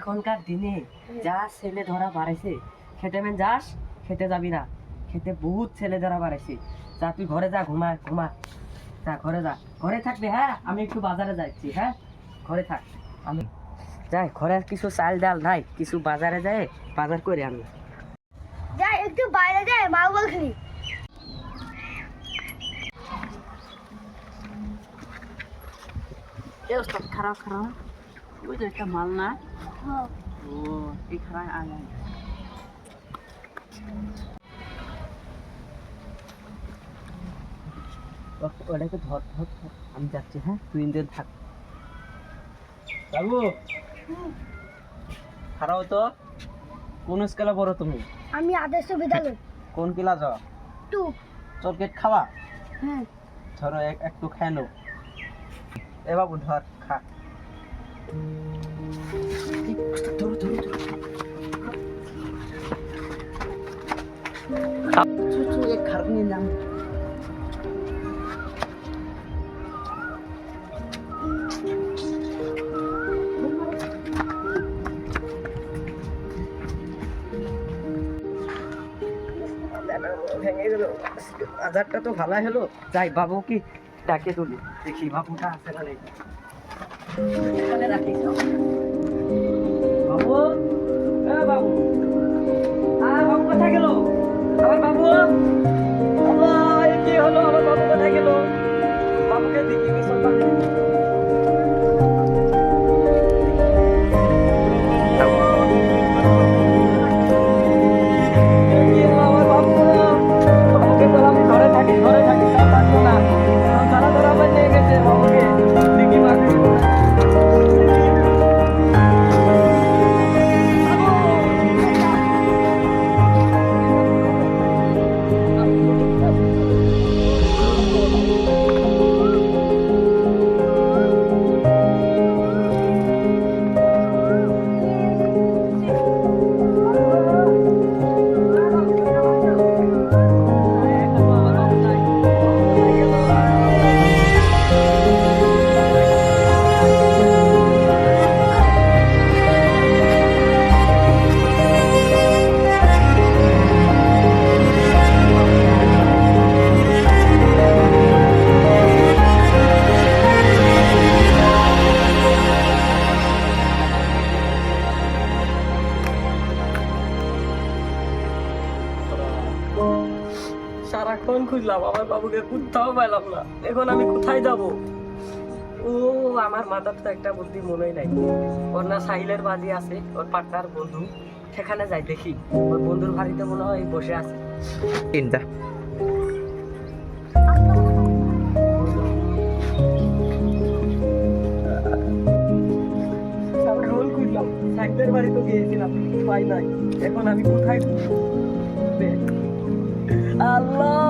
এখনকার দিনে যা ছেলে ধরা বাড়াইছে, খেতে মেন যাস, খেতে যাবি না, খেতে বহুত ছেলে ধরা বাড়াইছে। যা তুই ঘরে যা, ঘুমা ঘুমা, যা ঘরে যা, ঘরে থাকবি। হ্যাঁ, আমি একটু বাজারে যাচ্ছি। হ্যাঁ, ঘরে থাক। আমি যাই, ঘরে কিছু চাল ডাল নাই, কিছু বাজারে যায় বাজার করে আমি যাই একটু বাইরে যাই মার্বেল খেলি। খারাপ খারাপ ওই তো একটা মাল না। হ্যাঁ ও এই খারাপ আয় আয় ওটাকে ধর ধর ধর। আমি যাচ্ছি। হ্যাঁ, তুই ইন্দের থাক। বাবু খারাপ তো কোন স্কেলে পড়ো তুমি? আমি আদর্শ বিদ্যালয় কোন ক্লাস? টু। চরকেট খাওয়া? হ্যাঁ ধরো একটু খেয়ে নো। এ বাবু ধর, খা। ধরো ধরো ধরো। খারাপ নিয়ে যান। ভেঙে গেল। বাজারটা তো ভালো হলো। যাই, বাবু কি ডাকে তুলি, দেখি বাবুটা আছে না নেই। এখানে রাখিস। বাবু, বাবু, বাবু কোথায় গেল? আমার বাবু, আল্লাহ, এ কি হলো? আমার বাবু কোথায় গেল? বাবুকে দেখি কি সব সারাক্ষণ খুঁজলাম, আমার বাবুকে কোথাও পেলাম না। এখন আমি কোথায় যাব? ও, আমার মাথার তো একটা বুদ্ধি মনেই নাই। ওর না সাহিলের বাড়ি আছে, ওর পাটনার বন্ধু, সেখানে যাই দেখি। ওর বন্ধুর বাড়িতে মনে হয় বসে আছে। চিন্তা রোল খুঁজলাম, সাহিলের বাড়ি তো গিয়েছিলাম, পাই নাই। এখন আমি কোথায়? আল্লাহ,